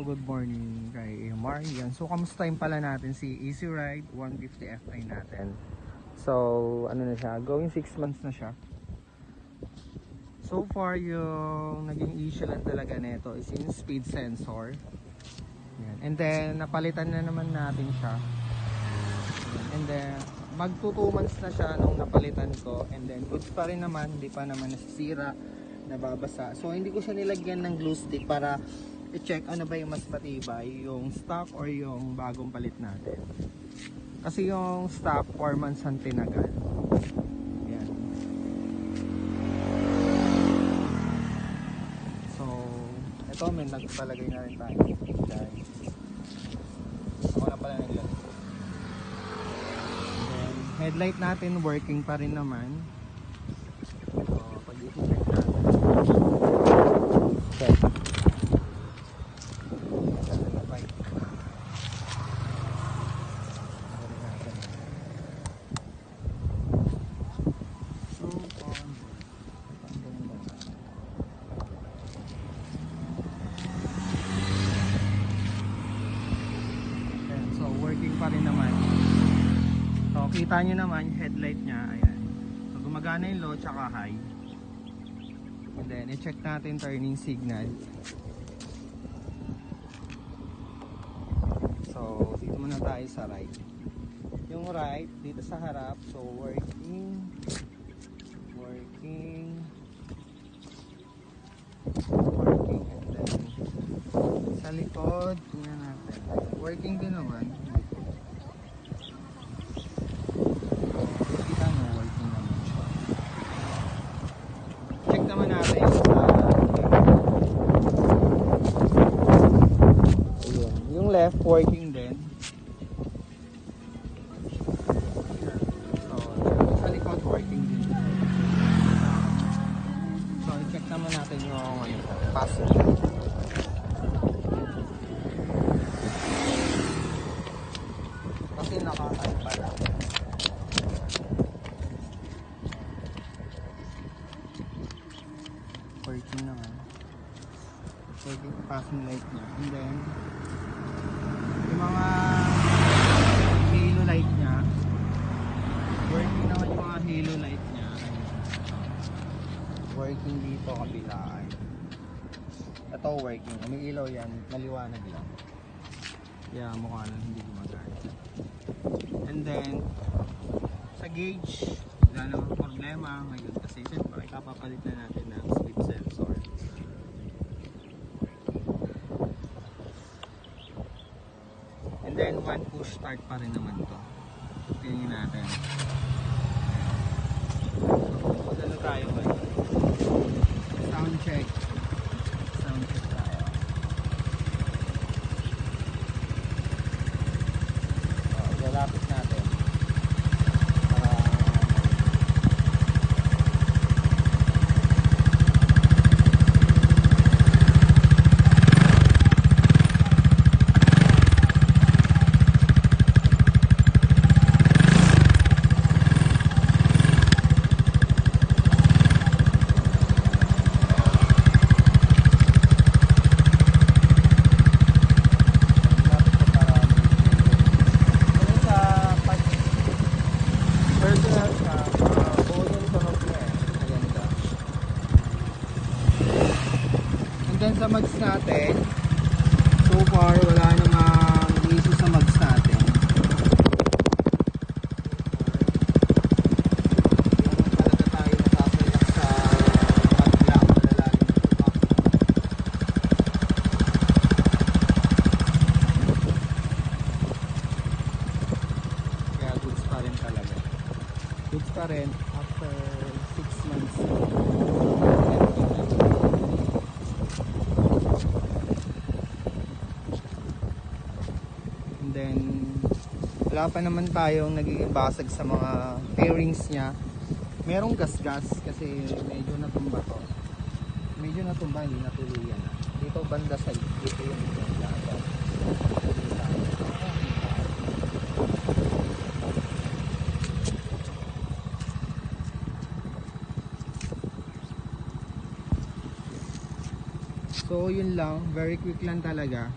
good morning kay Marian. So, kamusta yung pala natin si Easy Ride 150 Fi natin. So, ano na siya, going 6 months na siya. So far, yung naging issue lang talaga nito is yung speed sensor. Yan. And then, napalitan na naman natin siya. And then, magto 2 months na siya nung napalitan ko. And then, goods pa rin naman, hindi pa naman nasisira, nababasa. So, hindi ko siya nilagyan ng glue stick para i-check ano ba yung mas patibay, yung stock or yung bagong palit natin. Kasi yung stock 4 months ang tinagal. Yan. So, ito may nagpalagay na rin tayo. Guys. Ako na pala naglagay. Then, headlight natin working pa rin naman. So, pag i-check natin. Okay. Pa rin naman. So kita nyo naman yung headlight nya, ayan. So gumagana yung low tsaka high. And then i-check natin turning signal. So dito muna tayo sa right. Yung right dito sa harap, so working and then sa likod tingnan natin, working din naman. Left working din. So, sa likod working din. So, i-check naman natin yung passenger. Kasi nakakaya pala. Working naman. Working yung passing light niya. And then yung mga halo light nya working naman, yung mga halo light nya working dito kabilaan. Ito working, may ilaw yan, maliwanag lang, kaya mukha lang hindi gumagana. And then sa gauge wala namang problema ngayon kasi siyempre kapapalit na natin ng speed sensor. Then one push start pa rin naman to. Tingnan natin. Ano tayo ngayon? Sound check. Sound check tayo. Lalapit natin. Sa mags natin, so far wala namang issue sa mags natin. Talaga tayo nakasulak sa mag lang, wala lang kaya goods pa rin talaga. Goods pa rin after 6 months. Then wala pa naman tayong nagiging basag sa mga fairings nya. Merong gas-gas kasi medyo natumba to. Medyo natumba, hindi natuluyan na. Dito banda side, dito yung gas. So, yun lang. Very quick lang talaga.